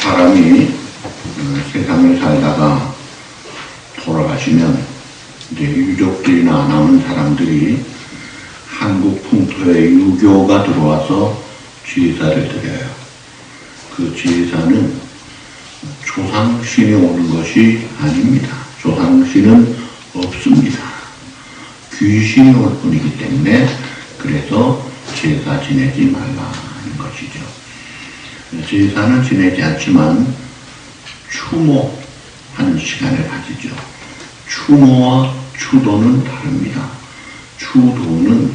사람이 세상을 살다가 돌아가시면 이제 유족들이나 남은 사람들이 한국 풍토에 유교가 들어와서 제사를 드려요. 그 제사는 조상신이 오는 것이 아닙니다. 조상신은 없습니다. 귀신이 올 뿐이기 때문에 그래서 제사 지내지 말라는 것이죠. 제사는 지내지 않지만 추모하는 시간을 가지죠. 추모와 추도는 다릅니다. 추도는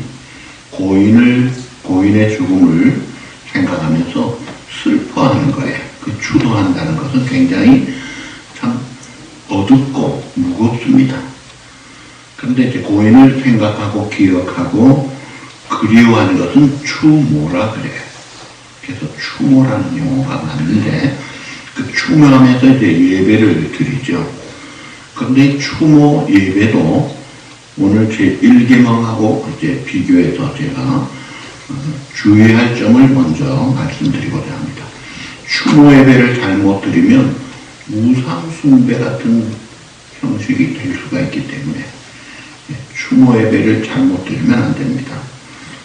고인의 죽음을 생각하면서 슬퍼하는 거예요. 그 추도한다는 것은 굉장히 참 어둡고 무겁습니다. 그런데 이제 고인을 생각하고 기억하고 그리워하는 것은 추모라 그래요. 그래서 추모라는 용어가 맞는데 그 추모하면서 이제 예배를 드리죠. 그런데 추모 예배도 오늘 제 1계명하고 이제 비교해서 제가 주의할 점을 먼저 말씀드리고자 합니다. 추모 예배를 잘못 드리면 우상 숭배 같은 형식이 될 수가 있기 때문에 추모 예배를 잘못 드리면 안 됩니다.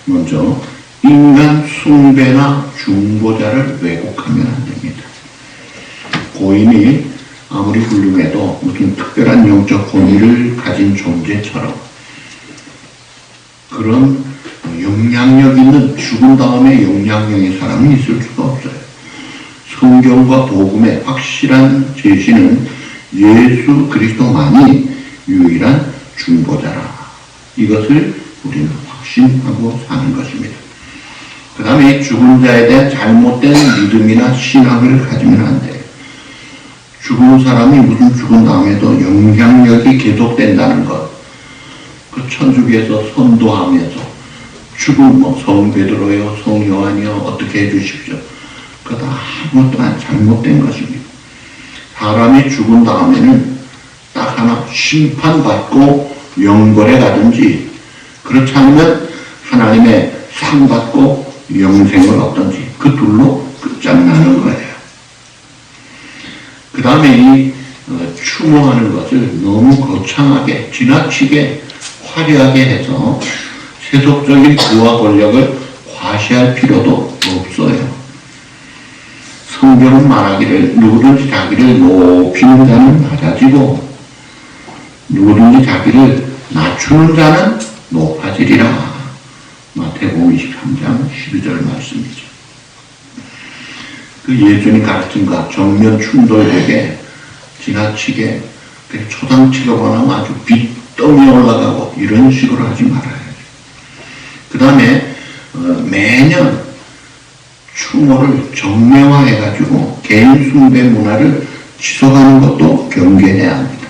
먼저 인간 숭배나 중보자를 왜곡하면 안 됩니다. 고인이 아무리 훌륭해도 무슨 특별한 영적 권위를 가진 존재처럼 그런 영향력 있는 죽은 다음에 영향력 있는 사람이 있을 수가 없어요. 성경과 복음의 확실한 제시는 예수 그리스도만이 유일한 중보자라. 이것을 우리는 확신하고 사는 것입니다. 그 다음에 죽은 자에 대한 잘못된 믿음이나 신앙을 가지면 안 돼요. 죽은 사람이 무슨 죽은 다음에도 영향력이 계속된다는 것. 그 천주교에서 선도하면서 죽은 성 베드로요, 성 요한이요, 어떻게 해주십시오. 그거 다 아무것도 잘못된 것입니다. 사람이 죽은 다음에는 딱 하나 심판받고 영벌에 가든지 그렇지 않으면 하나님의 상 받고 영생을 얻든지 그 둘로 끝장나는 거예요. 그 다음에 이 추모하는 것을 너무 거창하게 지나치게 화려하게 해서 세속적인 부와 권력을 과시할 필요도 없어요. 성경은 말하기를 누구든지 자기를 높이는 자는 낮아지고 누구든지 자기를 낮추는 자는 높아지리라. 마태복음 23장 12절 말씀이죠. 그 예수님 가르침과 정면 충돌되게 지나치게 초당치려고 하면 아주 빗덩이 올라가고 이런 식으로 하지 말아야죠. 그 다음에 매년 추모를 정례화해가지고 개인 숭배 문화를 지속하는 것도 경계해야 합니다.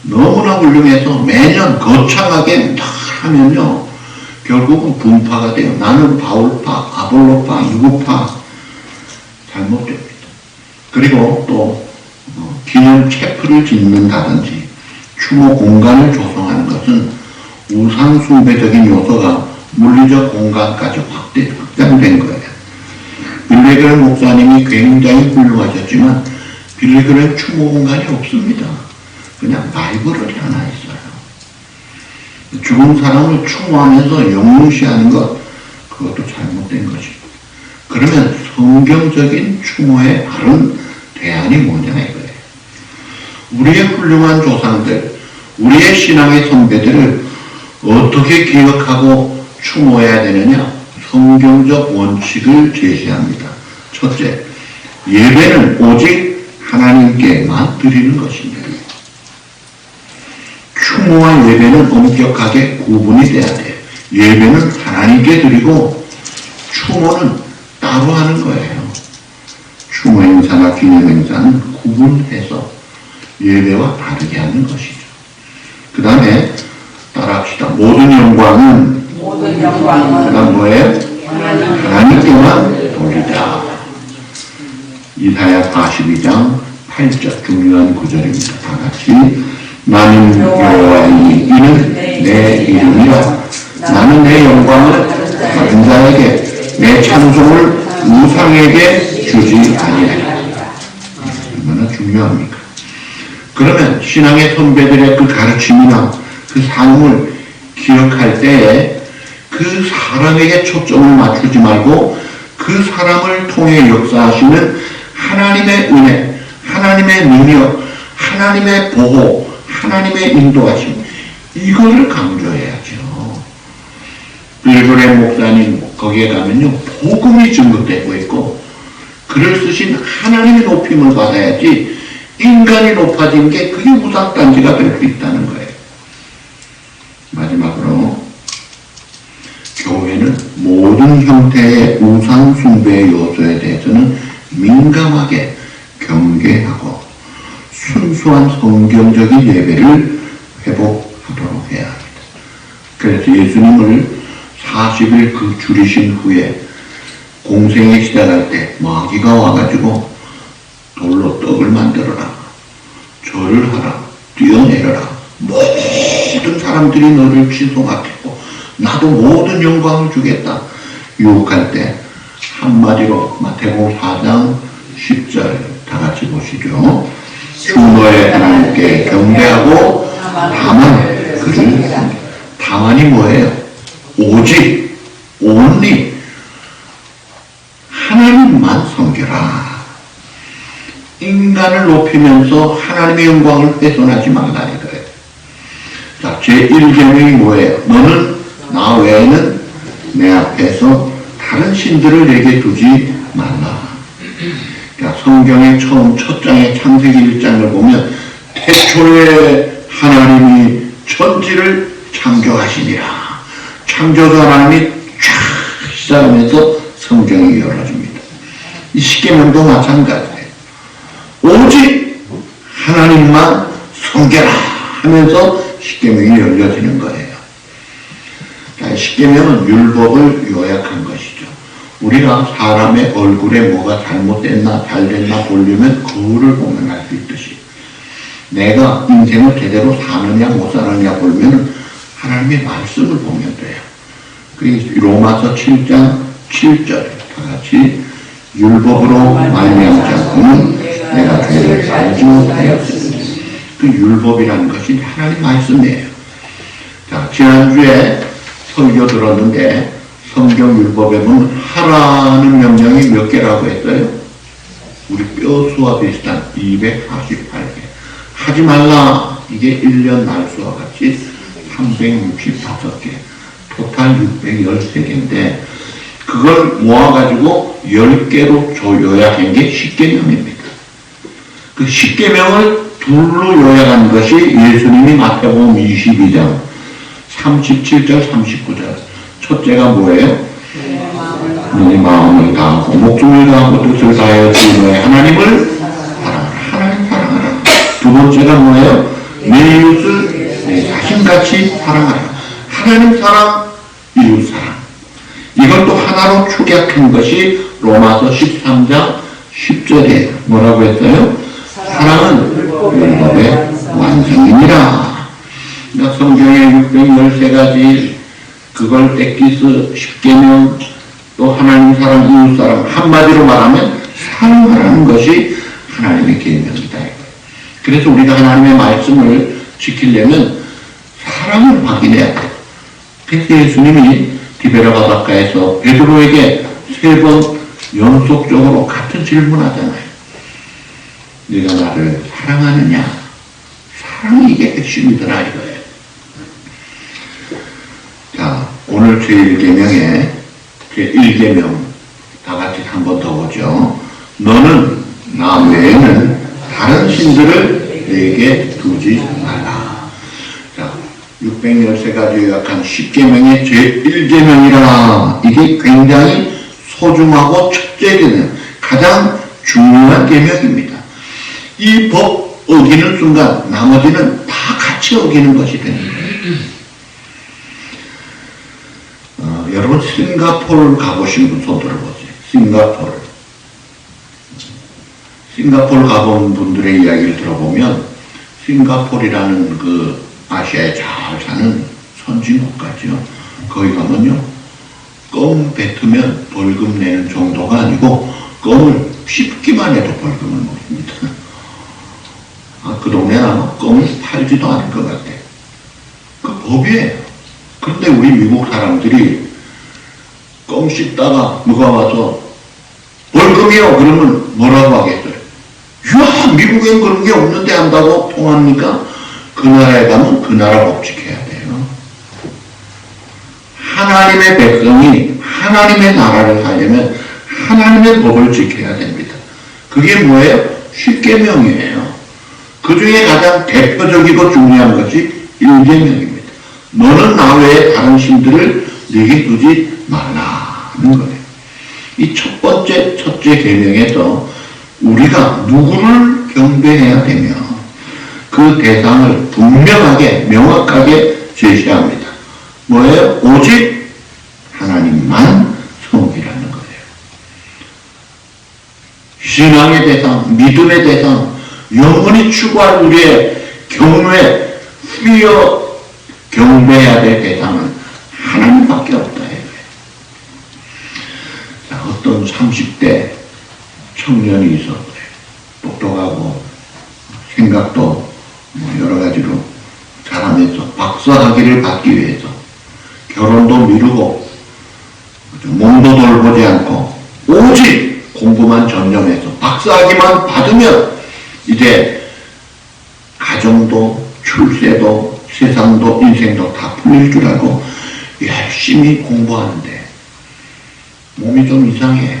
너무나 훌륭해서 매년 거창하게 다 하면요 결국은 분파가 돼요. 나는 바울파, 아볼로파, 누구파 잘못됩니다. 그리고 또 기념 체프를 짓는다든지 추모 공간을 조성하는 것은 우상 숭배적인 요소가 물리적 공간까지 확장된 거예요. 빌레그런 목사님이 굉장히 훌륭하셨지만 빌레그런 추모 공간이 없습니다. 그냥 바이블이 하나 있어요. 죽은 사람을 추모하면서 영무시하는 것 그것도 잘못된 것입니다. 그러면 성경적인 추모의 바른 대안이 뭐냐 이거예요. 우리의 훌륭한 조상들, 우리의 신앙의 선배들을 어떻게 기억하고 추모해야 되느냐? 성경적 원칙을 제시합니다. 첫째, 예배는 오직 하나님께만 드리는 것입니다. 추모와 예배는 엄격하게 구분이 돼야 돼요. 예배는 하나님께 드리고 추모는 따로 하는 거예요. 추모 행사나 기념 행사는 구분해서 예배와 다르게 하는 것이죠. 그 다음에 따라합시다. 모든 영광은 그다음 뭐예요? 하나님께만 돌리자. 이사야 42장 8절 중요한 구절입니다. 다 같이 나는 여호와이니 이는 내 이름이라. 나는 내 영광을 다른 자에게 내 찬송을 우상에게 주지 아니하리라. 중요합니까? 그러면 신앙의 선배들의 그 가르침이나 그 삶을 기억할 때에 그 사람에게 초점을 맞추지 말고 그 사람을 통해 역사하시는 하나님의 은혜, 하나님의 능력, 하나님의 보호, 하나님의 인도하심, 이거를 강조해야죠. 빌조레 목사님 거기에 가면요, 복음이 증거되고 있고 글을 쓰신 하나님의 높임을 받아야지 인간이 높아진 게 그게 우상단지가 될 수 있다는 거예요. 마지막으로 교회는 모든 형태의 우상 숭배의 요소에 대해서는 민감하게 경계하고 순수한 성경적인 예배를 회복하도록 해야 합니다. 그래서 예수님을 40일 그 줄이신 후에 공생에 시작할 때 마귀가 와가지고 돌로 떡을 만들어라, 절을 하라, 뛰어내려라, 모든 사람들이 너를 지송하겠고 나도 모든 영광을 주겠다 유혹할 때 한마디로 마태복음 4장 10절 다 같이 보시죠. 주 너의 하나님께 경배하고 다만 그를, 다만이 뭐예요? 오직 only 하나님만 섬겨라. 인간을 높이면서 하나님의 영광을 훼손하지 말라 이거예요. 자, 제1계명이 뭐예요? 너는 나 외에는 내 앞에서 다른 신들을 내게 두지 말라. 그러니까 성경의 처음 첫 장의 창세기 1장을 보면 태초에 하나님이 천지를 창조하시니라. 창조주 하나님이 쫙 시작하면서 성경이 열어줍니다. 이 십계명도 마찬가지예요. 오직 하나님만 섬겨라 하면서 십계명이 열려지는 거예요. 십계명은 율법을 요약한 것이죠. 우리가 사람의 얼굴에 뭐가 잘못됐나 잘됐나 보려면 거울을 보면 알 수 있듯이 내가 인생을 제대로 사느냐 못 사느냐 보면 하나님의 말씀을 보면 돼요. 로마서 7장 7절 다 같이 율법으로 말미암지 않고는 내가 죄를 알지 못하였으니 그 율법이라는 것이 하나님 말씀이에요. 자, 지난주에 설교 들었는데 성경 율법에 보면 하라는 명령이 몇 개라고 했어요? 우리 뼈수와 비슷한 248개. 하지 말라. 이게 1년 날수와 같이 365개. 토탈 613개인데 그걸 모아가지고 10개로 요약한 게 십계명입니다. 그 십계명을 둘로 요약한 것이 예수님이 마태복음 22장 37절 39절. 첫째가 뭐예요? 네 마음을 다하고 목숨을 다하고 뜻을 다하여 주 너의 하나님을 사랑하라. 하나님 사랑하라. 두 번째가 뭐예요? 내 이웃을 내 자신같이 사랑하라. 하나님 사랑, 이웃 사랑. 이걸 또 하나로 축약한 것이 로마서 13장 10절이에요. 뭐라고 했어요? 사랑은 율법의 완성이니라. 그러니까 성경의 613가지 그걸 엑기스 10계명 또 하나님 사랑, 이웃 사랑 한마디로 말하면 사랑하라는 것이 하나님의 계명이다. 그래서 우리가 하나님의 말씀을 지키려면 사랑을 확인해야 돼요. 그래서 예수님이 디베라 바닷가에서 베드로에게 3번 연속적으로 같은 질문하잖아요. 네가 나를 사랑하느냐? 사랑이 이게 핵심이더라 이거예요. 자, 오늘 제1계명에 제1계명 다 같이 한 번 더 보죠. 너는 나 외에는 다른 신들을 내게 두지 말라. 자, 613가지 요약한 10계명의 제1계명이라. 이게 굉장히 소중하고 첫째 계명, 가장 중요한 계명입니다. 이 법 어기는 순간 나머지는 다 같이 어기는 것이 됩니다. 여러분 싱가포르 가보신 분 손 들어보세요. 싱가포르 가본 분들의 이야기를 들어보면 싱가포르라는 그 아시아에 잘 사는 선진국가죠. 거기 가면요 껌 뱉으면 벌금 내는 정도가 아니고 껌을 씹기만 해도 벌금을 먹습니다. 그 동네는 아마 껌을 팔지도 않을 것 같아. 그 법이에요. 그런데 우리 미국 사람들이 껌 씹다가 누가 와서 벌금이요 그러면 뭐라고 하겠어요? 야, 미국엔 그런 게 없는데 한다고 통합니까? 그 나라에 가면 그 나라 법 지켜야 돼요. 하나님의 백성이 하나님의 나라를 살려면 하나님의 법을 지켜야 됩니다. 그게 뭐예요? 십계명이에요. 그 중에 가장 대표적이고 중요한 것이 일계명입니다. 너는 나 외에 다른 신들을 네게 두지 말라는 거예요. 이 첫째 계명에서 우리가 누구를 경배해야 되며 그 대상을 분명하게 명확하게 제시합니다. 뭐예요? 오직 하나님만 섬기라는 거예요. 신앙의 대상, 믿음의 대상, 영원히 추구할 우리의 경외, 경배해야 될 대상은 하나님밖에 없다. 자, 어떤 30대 청년이 있었어요. 똑똑하고 생각도 여러 가지로 잘하면서 박사학위를 받기 위해서 결혼도 미루고 몸도 돌보지 않고 오직 공부만 전념해서 박사학위만 받으면 이제 가정도 출세도 세상도 인생도 다 풀릴 줄 알고 열심히 공부하는데 몸이 좀 이상해요.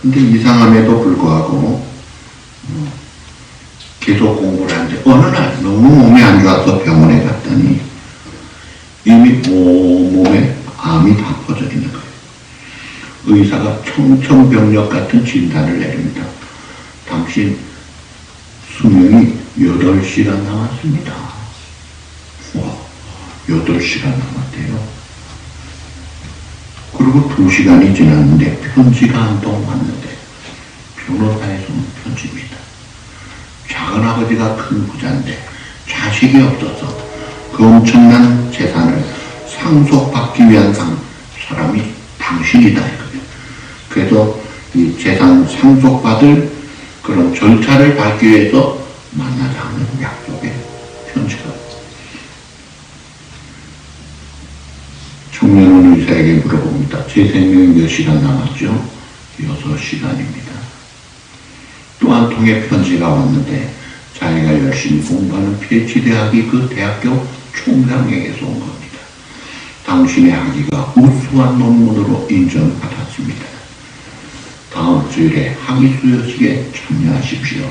근데 이상함에도 불구하고 계속 공부를 하는데 어느 날 너무 몸이 안 좋아서 병원에 갔더니 이미 몸에 암이 다 퍼져 있는 거예요. 의사가 청천벽력 같은 진단을 내립니다. 당신 수명이 8시간 남았습니다. 와, 8시간 남았대요. 그리고 2시간이 지났는데 편지가 한 통 왔는데 변호사에서 온 편지입니다. 작은아버지가 큰 부자인데 자식이 없어서 그 엄청난 재산을 상속받기 위한 사람이 당신이다 이거예요. 그래서 이 재산 상속받을 그런 절차를 밟기 위해서 만나자는 약속의 편지가 청년은 의사에게 물어봅니다. 제 생명이 몇 시간 남았죠? 6시간입니다. 또 한 통의 편지가 왔는데 자기가 열심히 공부하는 PhD학위 그 대학교 총장에게서 온 겁니다. 당신의 학위가 우수한 논문으로 인정받았습니다. 다음 주일에 학위 수여식에 참여하십시오.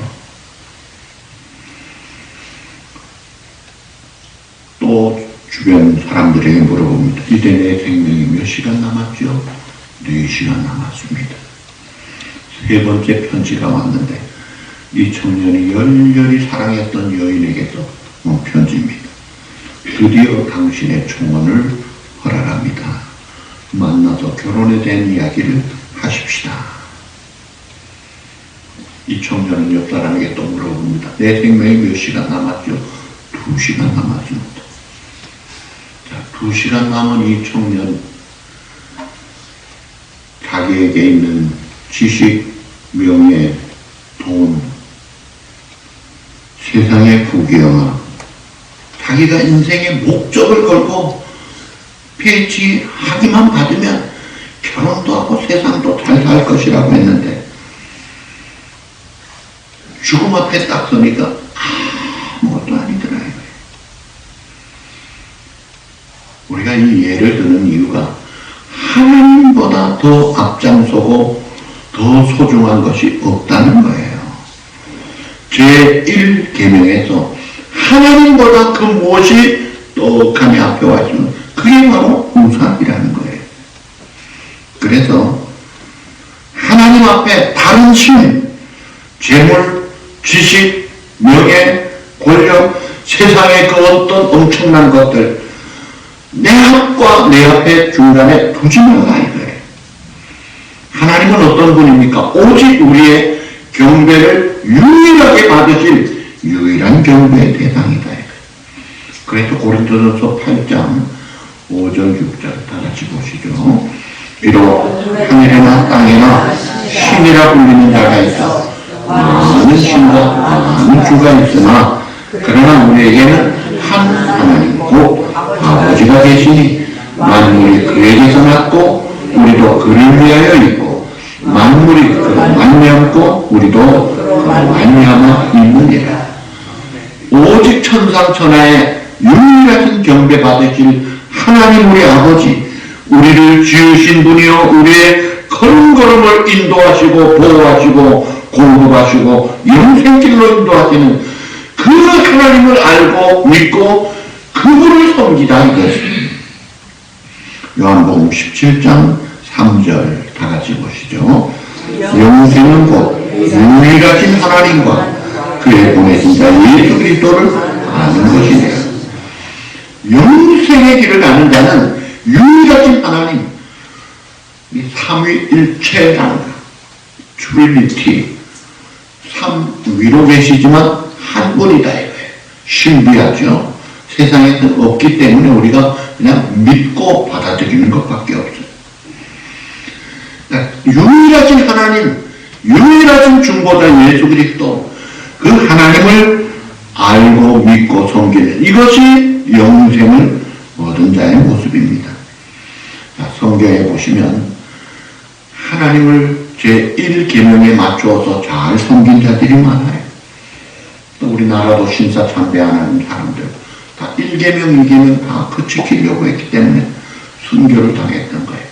또 주변 사람들에게 물어봅니다. 이제 내 생명이 몇 시간 남았죠? 4시간 남았습니다. 세 번째 편지가 왔는데 이 청년이 열렬히 사랑했던 여인에게서 온 편지입니다. 드디어 당신의 청혼을 허락합니다. 만나서 결혼에 대한 이야기를 하십시다. 이 청년은 옆 사람에게 또 물어봅니다. 내 생명이 몇 시간 남았죠? 2시간 남았습니다. 자, 2시간 남은 이 청년, 자기에게 있는 지식, 명예, 돈, 세상의 부귀영화, 자기가 인생의 목적을 걸고 PhD 학위만 받으면 결혼도 하고 세상도 잘 살 것이라고 했는데 죽음 앞에 딱 서니까 아무것도 아니더라. 우리가 이 예를 드는 이유가 하나님보다 더 앞장서고 더 소중한 것이 없다는 거예요. 제1계명에서 하나님보다 그 무엇이 떡하니 앞에 와 있으면 그게 바로 우상이라는 거예요. 그래서 하나님 앞에 다른 신, 재물, 지식, 명예, 권력, 세상의 그 어떤 엄청난 것들 내 앞과 내 앞에 중간에 두지 말라 이거예요. 하나님은 어떤 분입니까? 오직 우리의 경배를 유일하게 받으실 유일한 경배의 대상이다. 그래서 고린도전서 8장 5절 6절 다 같이 보시죠. 비록 하늘이나 땅이나 신이라 불리는 자가 있어 많은 신과 많은 주가 있으나 그러나 우리에게는 한 하나님 곧 아버지가 계시니 만물이 그에게서 났고 우리도 그를 위하여 있고 만물이 그로 말미암고 우리도 그로 말미암아 있느니라. 오직 천상천하에 유일하신 경배 받으실 하나님 우리 아버지, 우리를 지으신 분이요 우리의 걸음걸음을 인도하시고 보호하시고 공급하시고 영생길로 인도하시는 그 하나님을 알고 믿고 그분을 섬기다 이것입니다. 요한복음 17장 3절 다 같이 보시죠. 영생은 곧 유일하신 하나님과 그의 보내신 자 예수 그리스도를 아는 것이니라. 영생의 길을 가는 자는 유일하신 하나님, 이 삼위일체라는 트리니티, 위로 계시지만 한 분이다 이거예요. 신비하죠. 세상에는 없기 때문에 우리가 그냥 믿고 받아들이는 것밖에 없어요. 유일하신 하나님, 유일하신 중보자 예수 그리스도, 그 하나님을 알고 믿고 섬기는 이것이 영생을 얻은 자의 모습입니다. 자, 성경에 보시면 하나님을 제1계명에 맞추어서 잘 섬긴 자들이 많아요. 또 우리나라도 신사참배하는 사람들 다 1계명, 2계명 다 그 지키려고 했기 때문에 순교를 당했던 거예요.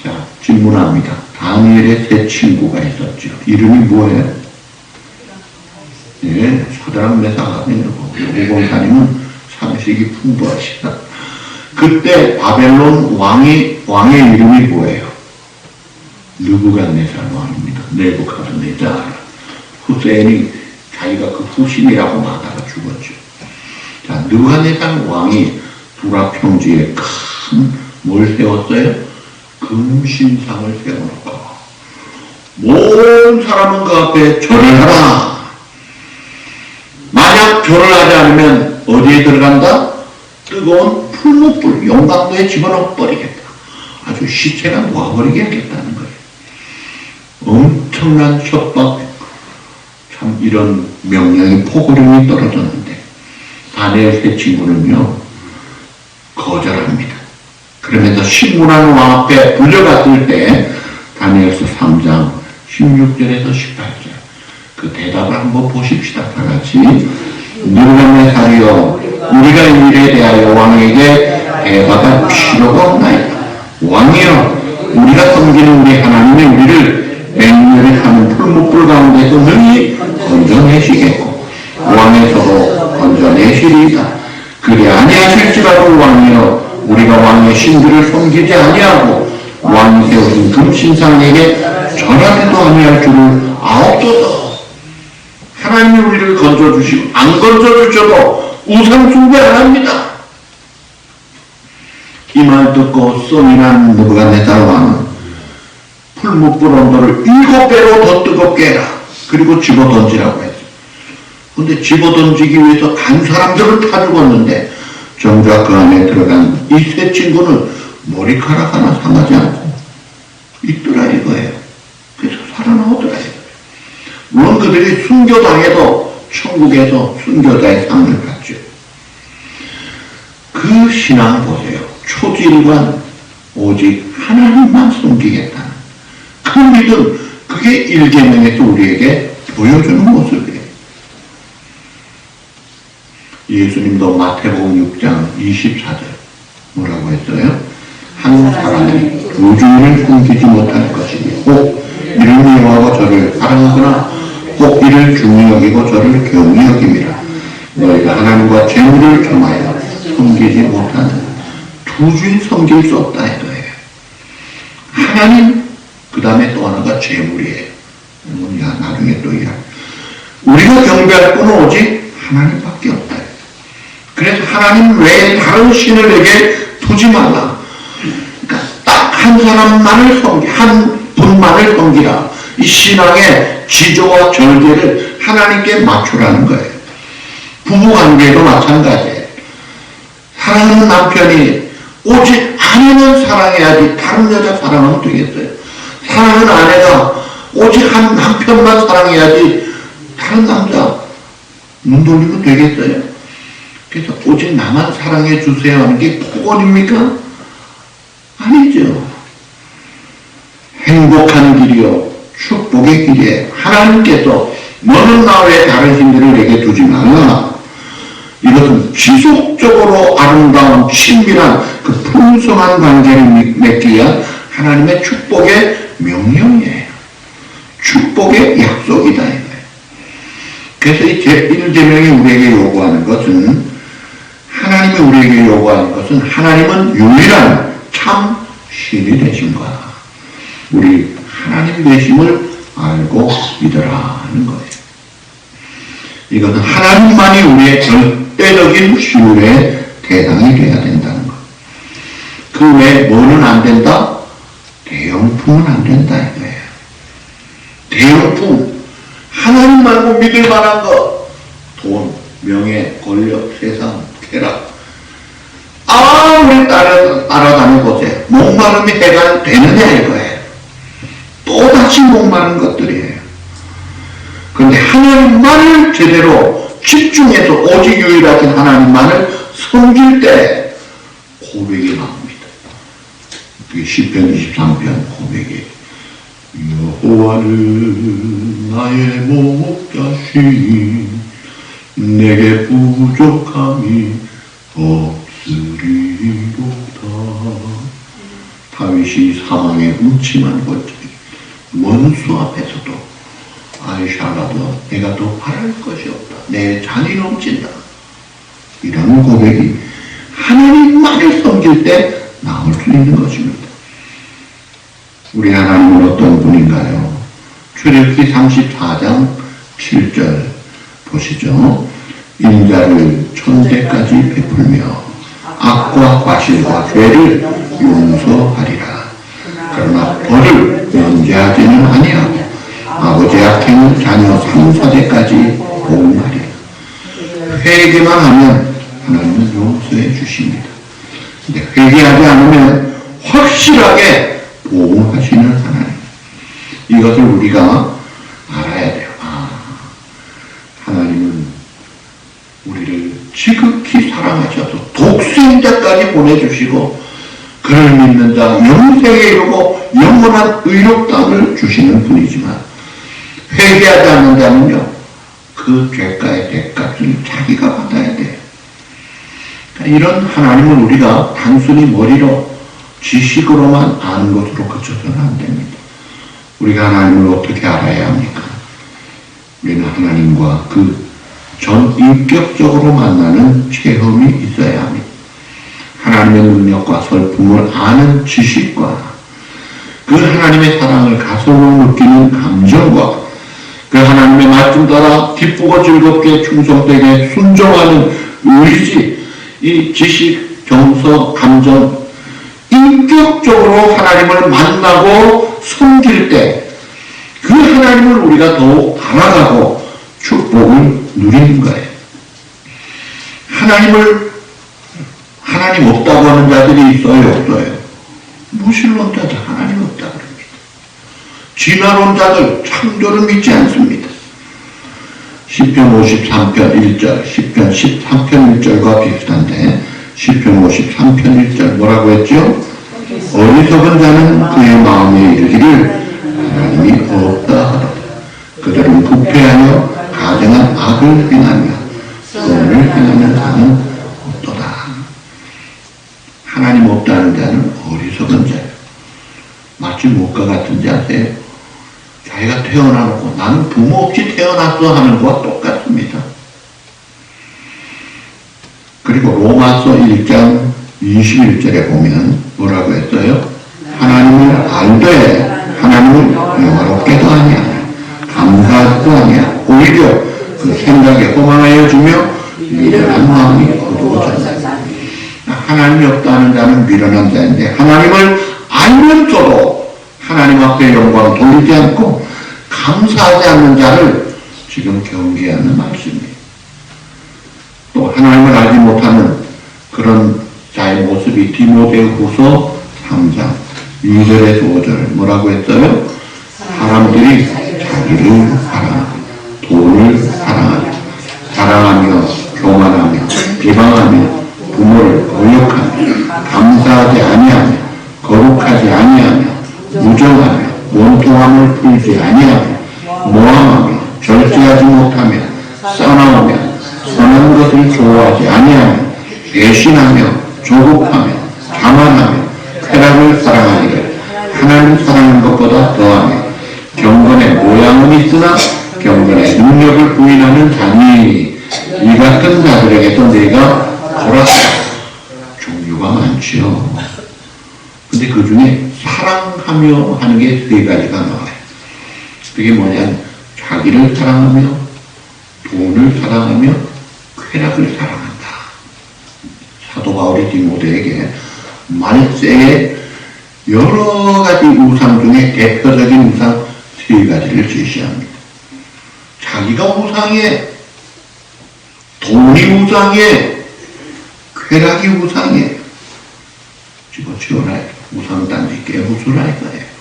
자, 질문합니다. 다니엘의 세 친구가 있었죠. 이름이 뭐예요? 예, 사드락 메삭 아벤느고. 오공사님은 상식이 풍부하시다. 그때 바벨론 왕의 이름이 뭐예요? 느부갓네살 왕입니다. 네부갓네살. 후세인이 자기가 그 후신이라고 말하다가 죽었죠. 자, 느부갓네살 왕이 두라 평지에 큰 뭘 세웠어요? 금신상을 세워놓고 모든 사람은 그 앞에 절을 하라. 만약 절을 하지 않으면 어디에 들어간다? 뜨거운 풀무불 용광로에 집어넣어 버리겠다. 아주 시체가 놓아버리겠다는 거예요. 엄청난 협박, 참 이런 명령이 포고령이 떨어졌는데 다니엘 세 친구는요 거절합니다. 그러면서 신문한 왕 앞에 불려갔을 때 다니엘서 3장 16절에서 18절 그 대답을 한번 보십시다. 다 같이. 느부갓네살이여 우리가 이 일에 대하여 왕에게 대답할 필요가 없나이다. 왕이여 우리가 섬기는 우리 하나님이 우리를 맹렬히 하는 풀무불 가운데서 능히 건져내시겠고 왕에서도 건져내시리이다. 그리 아니하실지라도 왕이여 우리가 왕의 신들을 섬기지 아니하고 왕이 세우신 금신상에게 절하지도 아니할 줄을 아옵소서. 하나님이 우리를 건져주시고 안 건져주셔도 우상 숭배 안 합니다. 이 말 듣고 쏘민한 느부갓네살 왕은 풀무불 온도를 7배로 더 뜨겁게 해라. 그리고 집어던지라고 했어요. 근데 집어던지기 위해서 간 사람들은 다 죽었는데 정작 그 안에 들어간 이 세 친구는 머리카락 하나 상하지 않고 있더라 이거예요. 그래서 살아나오더라 이거예요. 물론 그들이 순교당해도 천국에서 순교자의 상을 받죠. 그 신앙 보세요. 초지일관 오직 하나님만 섬기겠다는 그 믿음, 그게 1계명에서 우리에게 보여주는 모습이에요. 예수님도 마태복음 6장 24절 뭐라고 했어요? 한 사람이 두 주인을 꿈기지 못할 것이니 혹 이를 미워하고 저를 사랑하거나 혹 이를 중히 여기고 저를 경히 여김이라. 너희가 하나님과 재물을 겸하여 섬기지 못하는 두 주인 섬길 수 없다 이거예요. 하나님, 그 다음에 또 하나가 재물이에요. 나중에 또 이야기. 우리가 경배할 분은 오직 하나님밖에 없다. 그래서 하나님 외에 다른 신을 내게 두지 말라. 그러니까 딱 한 사람만을 한 분만을 섬기라. 이 신앙의 지조와 절개를 하나님께 맞추라는 거예요. 부부관계도 마찬가지예요. 사랑하는 남편이 오직 아내만 사랑해야지 다른 여자 사랑하면 되겠어요. 사랑하는 아내가 오직 한 남편만 사랑해야지 다른 남자 눈 돌리면 되겠어요? 그래서 오직 나만 사랑해 주세요 하는 게 폭언입니까? 아니죠. 행복한 길이요 축복의 길에 하나님께서 너는 나 외에 다른 신들을 내게 두지 말라. 이것은 지속적으로 아름다운 친밀한 그 풍성한 관계를 맺기 위한 하나님의 축복의 명령이에요. 축복의 약속이다 이거예요. 그래서 이 제1제명이 우리에게 요구하는 것은 하나님이 우리에게 요구하는 것은 하나님은 유일한 참 신이 되신 거야. 우리 하나님 되심을 알고 믿으라 하는 거예요. 이것은 하나님만이 우리의 절대적인 신뢰의 대상이 되어야 된다는 것. 그 외에 뭐는 안 된다? 대형품은 안 된다 이거예요. 대형품, 하나님 말고 믿을 만한 것, 돈, 명예, 권력, 세상, 쾌락, 아무리 따라다니는 곳에 목마름이 해가 되느냐 이거예요. 또다시 목마른 것들이에요. 그런데 하나님만을 제대로 집중해서 오직 유일하신 하나님만을 섬길 때 고백이 나옵니다. 그게 시편 23편 고백이에요. 여호와는 나의 목자신 내게 부족함이 없으리로다. 다윗이 사망의 음침한 골짜기 원수 앞에서도 아이샤라도 내가 더 바랄 것이 없다. 내 잔이 넘친다. 이런 고백이 하나님만을 섬길 때 나올 수 있는 것입니다. 우리 하나님은 어떤 분인가요? 출애굽기 34장 7절 보시죠. 인자를 천대까지 베풀며 악과 과실과 죄를 용서하리라. 그러나 벌을 면제하지는 아니하고 아버지 악행은 자녀 3, 4대까지 보응하리라. 회개만 하면 하나님은 용서해 주십니다. 근데 회개하지 않으면 확실하게 보응하시는 하나님. 이것을 우리가 알아야 돼요. 하나님은 우리를 지극히 사랑하셔서 독생자까지 보내주시고 그를 믿는 자 영생에 이르고 영원한 의롭다함을 주시는 분이지만 회개하지 않는 자는요 그 죄가의 대값을 자기가 받아야 돼요. 이런 하나님은 우리가 단순히 머리로 지식으로만 아는 것으로 그쳐서는 안 됩니다. 우리가 하나님을 어떻게 알아야 합니까? 우리는 하나님과 그 전 인격적으로 만나는 체험이 있어야 합니다. 하나님의 능력과 설품을 아는 지식과 그 하나님의 사랑을 가슴으로 느끼는 감정과 그 하나님의 말씀 따라 기쁘고 즐겁게 충성되게 순종하는 의지, 이 지식, 정서, 감정, 인격적으로 하나님을 만나고 섬길 때 그 하나님을 우리가 더욱 알아가고 축복을 누리는 거예요. 하나님 없다고 하는 자들이 있어요, 없어요? 무신론자들 하나님 없다고 합니다. 진화론자들 창조를 믿지 않습니다. 시편 53편 1절, 시편 13편 1절과 비슷한데 시편 53편 1절 뭐라고 했죠? 어리석은 자는 그의 마음에 이르기를 하나님이 없다 하더라. 그들은 부패하여 가증한 악을 행하며 선을 행하는 자는 없도다. 하나님 없다는 자는 어리석은 자예요. 마치 목과 같은 자세요. 자기가 태어나놓고 나는 부모 없이 태어났어 하는 것과 똑같습니다. 그리고 로마서 1장 21절에 보면 뭐라고 했어요? 하나님을 알되 하나님을 영화롭게도 아니하며 감사하지도 아니하며 오히려 그 생각에 허망하여 주며 미련한 마음이 어두워졌다. 하나님이 없다는 자는 미련한 자인데 하나님을 알면서도 하나님 앞에 영광을 돌리지 않고 감사하지 않는 자를 지금 경계하는 말씀이에요. 또 하나님을 알지 못하는 그런 자의 모습이 디모데후서 3장 2절에서 5절 뭐라고 했어요? 사람들이 자기를 사랑하고 돈을 마음을 풀지 아니하며 모함하며 절제하지 못하며 싸나우며 선한 것을 좋아하지 아니하며 배신하며 조급하며 자만하며 쾌락을 사랑하기를 하나님 사랑하는 것보다 더하며 경건의 모양은 있으나 경건의 능력을 부인하는 자니 이 같은 자들에게서 내가 돌았다. 종류가 많지요. 근데 그 중에 사랑하며 하는 게 세 가지가 나와요. 그게 뭐냐면 자기를 사랑하며 돈을 사랑하며 쾌락을 사랑한다. 사도 바울이 디모데에게 말세에 여러 가지 우상 중에 대표적인 우상 세 가지를 제시합니다. 자기가 우상에, 돈이 우상에, 쾌락이 우상에 집어치워라. 우상단지 깨부수라 이거예요.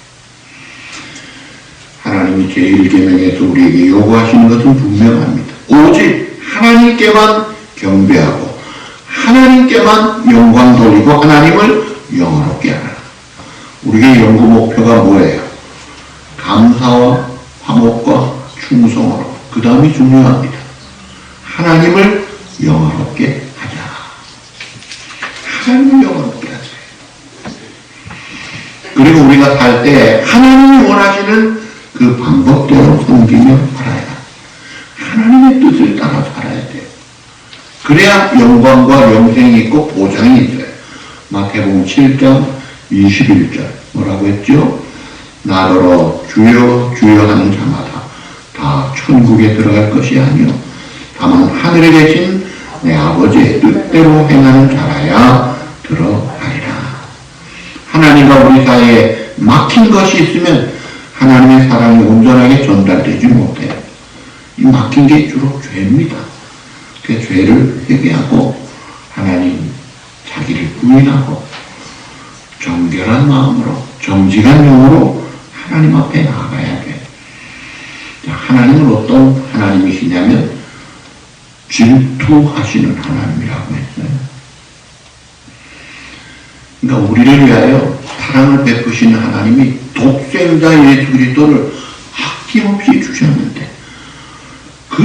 하나님이 제1계명에서 우리에게 요구하시는 것은 분명합니다. 오직 하나님께만 경배하고 하나님께만 영광 돌리고 하나님을 영화롭게 하라. 우리의 연구 목표가 뭐예요? 감사와 화목과 충성으로. 그 다음이 중요합니다. 하나님을 영화롭게 하자. 하나님을 영화롭게 하자. 그리고 우리가 살 때 하나님이 원하시는 그 방법대로 섬기며 살아야. 하나님의 뜻을 따라 살아야 돼요. 그래야 영광과 영생이 있고 보장이 있어요. 마태복음 7장 21절 뭐라고 했죠? 나더러 주여 주여 하는 자마다 다 천국에 들어갈 것이 아니요 다만 하늘에 계신 내 아버지의 뜻대로 행하는 자라야 들어가리라. 하나님과 우리 사이에 막힌 것이 있으면 하나님의 사랑이 온전하게 전달되지 못해요. 이 막힌 게 주로 죄입니다. 그 죄를 회개하고 하나님 자기를 부인하고 정결한 마음으로 정직한 영으로 하나님 앞에 나아가야 돼. 하나님은 어떤 하나님이시냐면 질투하시는 하나님이라고 했어요. 그러니까 우리를 위하여 사랑을 베푸시는 하나님이 독생자 예수 그리스도를 아낌없이 주셨는데 그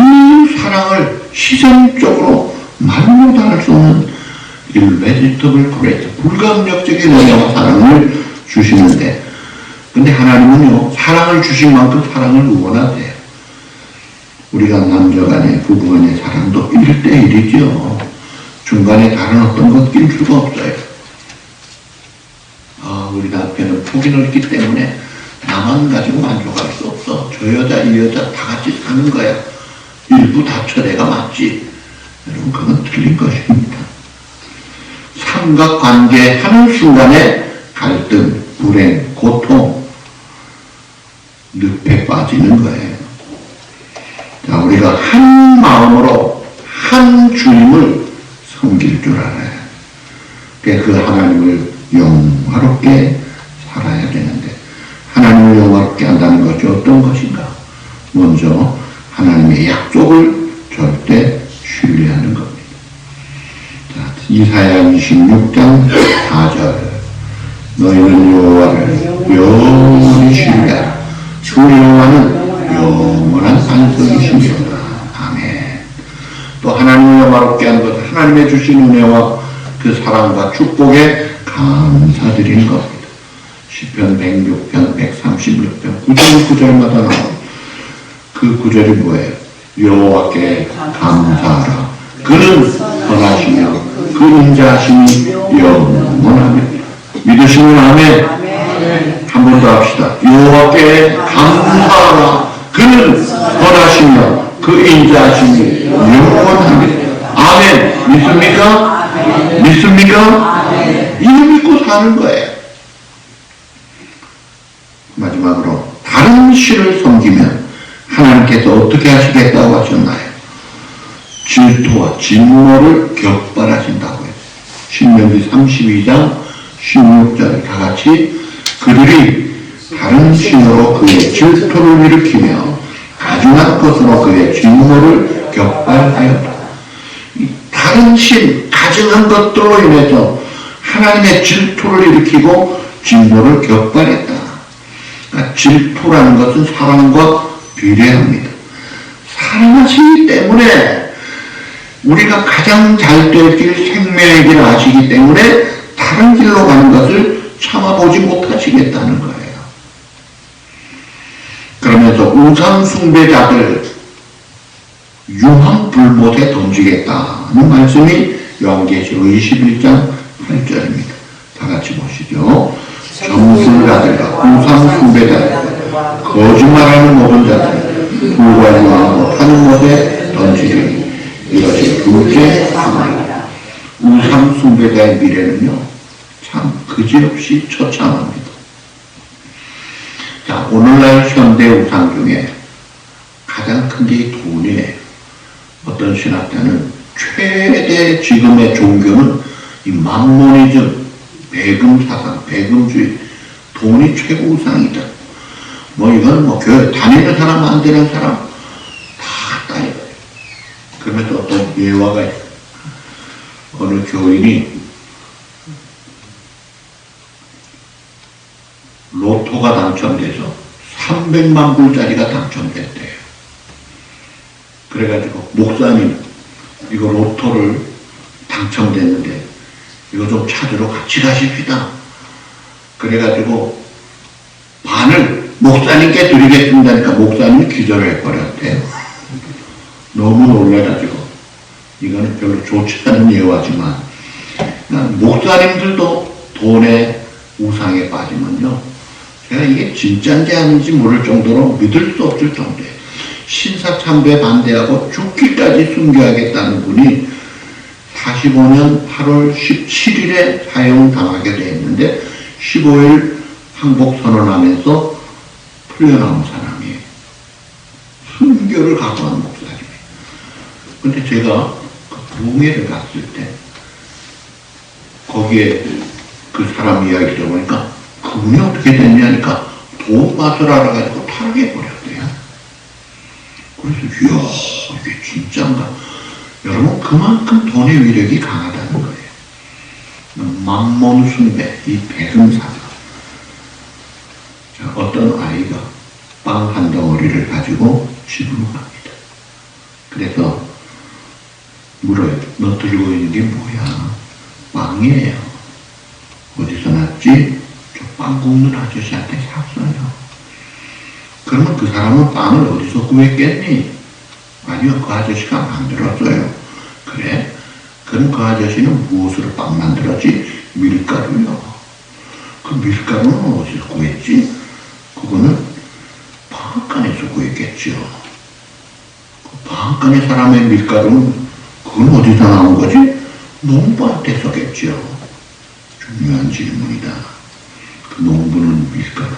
사랑을 시선적으로 말로 못할 수 없는 irresistible grace, 불가항력적인 은혜와 사랑을 주시는데 근데 하나님은요 사랑을 주신 만큼 사랑을 원하세요. 우리가 남자간의 부부간의 사랑도 1대1이죠. 중간에 다른 어떤 것 낄 수가 없어요. 우리 남편은 폭이 넓기 때문에 나만 가지고 만족할 수 없어. 저 여자 이 여자 다 같이 사는 거야. 일부 다쳐 내가 맞지. 여러분 그건 틀린 것입니다. 삼각관계 하는 순간에 갈등, 불행, 고통, 늪에 빠지는 거예요. 자, 우리가 한 마음으로 한 주님을 섬길 줄 알아요. 그 하나님을 영화롭게 살아야 되는데 하나님을 영화롭게 한다는 것이 어떤 것인가? 먼저 하나님의 약속을 절대 신뢰하는 겁니다. 자, 이사야 26장 4절 너희는 여호와를 영원히 신뢰하라. 주 여호와는 영원한 산성이시니라. 아멘. 또 하나님을 영화롭게 하는 것, 하나님의 주신 은혜와 그 사랑과 축복에 감사드리는 겁니다. 시편 106편, 136편, 9절 9절마다 나오는 그 구절이 뭐예요? 여호와께 감사하라. 그는 선하시며 그 인자하심이 영원하며. 믿으시면 아멘. 한 번 더 합시다. 여호와께 감사하라. 그는 선하시며 그 인자하심이 영원하며. 아멘. 믿습니까? 믿습니까? 이거 믿고 사는 거예요. 마지막으로 다른 신을 섬기면 하나님께서 어떻게 하시겠다고 하셨나요? 질투와 진노를 격발하신다고 해요. 신명기 32장 16절 다 같이 그들이 다른 신으로 그의 질투를 일으키며 가증한 것으로 그의 진노를 격발하였다. 다른 신, 가증한 것들로 인해서 하나님의 질투를 일으키고 진노를 격발했다. 그러니까 질투라는 것은 사랑과 비례합니다. 사랑하시기 때문에 우리가 가장 잘 될 길, 생명의 길을 아시기 때문에 다른 길로 가는 것을 참아보지 못하시겠다는 거예요. 그러면서 우상 숭배자들 유황불못에 던지겠다는 말씀이 요한계시록 21장 8절입니다. 다 같이 보시죠. 점술자들과 우상 숭배자들과 거짓말하는 모든 자들 불과 유황으로 타는 못에 던지리니 이것이 둘째 사망이다. 우상 숭배자의 미래는요 참 그지없이 처참합니다. 자, 오늘날 현대 우상 중에 가장 큰 게 돈이에요. 어떤 신학자는 최대 지금의 종교는 이 맘모니즘, 배금사상, 배금주의, 돈이 최고 우상이다. 뭐 이건 뭐 교회 다니는 사람 안 되는 사람 다 따져요. 그러면서 어떤 예화가 있어요. 어느 교인이 로또가 당첨돼서 300만 불짜리가 당첨됐대요. 그래가지고 목사님 이거 로또를 당첨됐는데 이거 좀 찾으러 같이 가십시다. 그래가지고 반을 목사님께 드리겠습니다니까 목사님이 기절을 해버렸대요. 너무 놀라가지고 이거는 별로 좋지 않은 예화지만 목사님들도 돈에 우상에 빠지면요 제가 이게 진짜인지 아닌지 모를 정도로 믿을 수 없을 정도예요. 신사참배 반대하고 죽기까지 순교하겠다는 분이 45년 8월 17일에 사형당하게 되었는데 15일 항복 선언하면서 풀려나온 사람이에요. 순교를 각오한 목사님이에요. 근데 제가 그 부흥회를 갔을 때 거기에 그 사람 이야기 들어보니까 그분이 어떻게 됐냐니까 돈 맛을 알아가지고 타락해버렸대요. 그래서 이야 이게 진짜인가. 여러분 그만큼 돈의 위력이 강하다는 거예요. 맘몬 숭배, 이 배금사가 어떤 아이가 빵 한 덩어리를 가지고 집으로 갑니다. 그래서 물어요. 너 들고 있는 게 뭐야? 빵이에요. 어디서 났지? 저 빵 굽는 아저씨한테 샀어요. 그러면 그 사람은 빵을 어디서 구했겠니? 아니요, 그 아저씨가 만들었어요. 그래? 그럼 그 아저씨는 무엇으로 빵 만들었지? 밀가루요. 그 밀가루는 어디서 구했지? 그거는 방앗간에서 구했겠죠. 그 방앗간의 사람의 밀가루는 그건 어디서 나온 거지? 농부한테서겠죠. 중요한 질문이다. 그 농부는 밀가루를,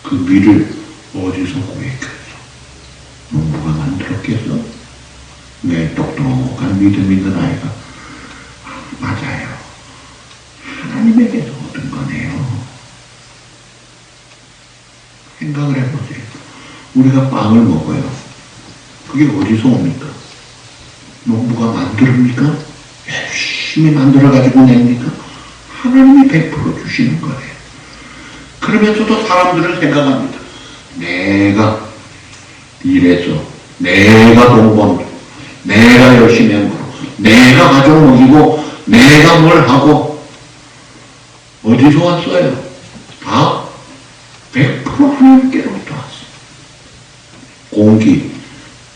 그 밀을 어디서 구했겠어? 농부가 만들었겠어? 내 똑똑한 믿음 있는 아이가 맞아요. 하나님에게서 얻은 거네요. 생각을 해보세요. 우리가 빵을 먹어요. 그게 어디서 옵니까? 농부가 만듭니까? 열심히 만들어가지고 냅니까? 하나님이 100% 주시는 거예요. 그러면서도 사람들은 생각합니다. 내가 일해서, 내가 돈 벌고, 내가 열심히 한 거로, 내가 가족 먹이고, 내가 뭘 하고, 어디서 왔어요? 다 100% 하나님께로부터 왔어요. 공기,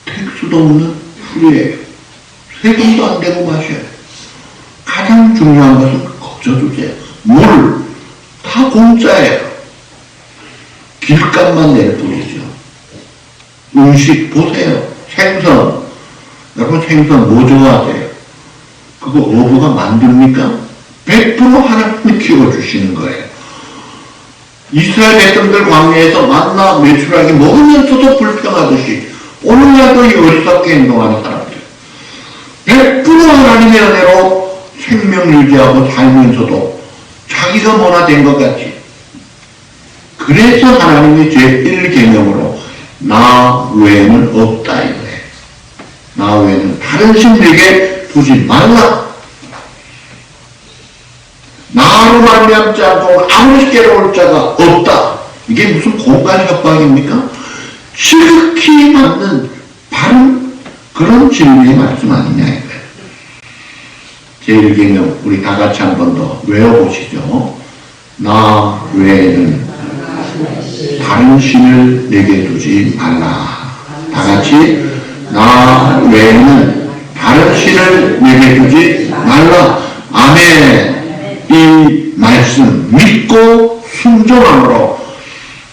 택수도 없는 풀이에요. 세금도 안 되고 마셔요. 가장 중요한 것은 거저주세요. 물, 다 공짜예요. 길값만 낼 뿐이죠. 음식 보세요. 생선. 여러분 생선 뭐 좋아하세요? 그거 어부가 만듭니까? 100% 하나님이 키워주시는 거예요. 이스라엘 백성들 광야에서 만나 메추라기 먹으면서도 불평하듯이 오늘날도 이 어리석게 행동하는 사람들 100% 하나님의 은혜로 생명 유지하고 살면서도 자기가 뭐나 된 것 같지. 그래서 하나님이 제1계명으로 나 외에는 없다 이거예요. 나 외에는 다른 신에게 두지 말라. 나로 말미암지 않고 아무리 깨러올 자가 없다. 이게 무슨 공간 협박입니까? 지극히 맞는 바른 그런 진리의 말씀 아니냐 이거예요. 제1계명 우리 다 같이 한 번 더 외워보시죠. 나 외에는 다른 신을 내게 두지 말라. 다 같이 나 외에는 다른 신을 내게 두지 말라. 아멘. 이 말씀 믿고 순종함으로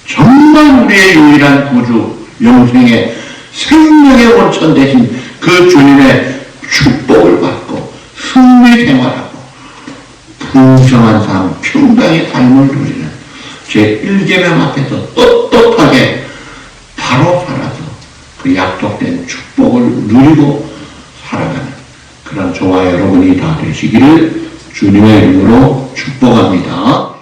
정말 우리의 유일한 구주 영생의 생명의 원천 되신 그 주님의 축복을 받고 승리 생활하고 풍성한 삶, 평강의 삶을 누리는 제1계명 앞에서 떳떳하게 바로 살아서 그 약속된 축복을 누리고 살아가는 그런 저와 여러분이 다 되시기를 주님의 이름으로 축복합니다.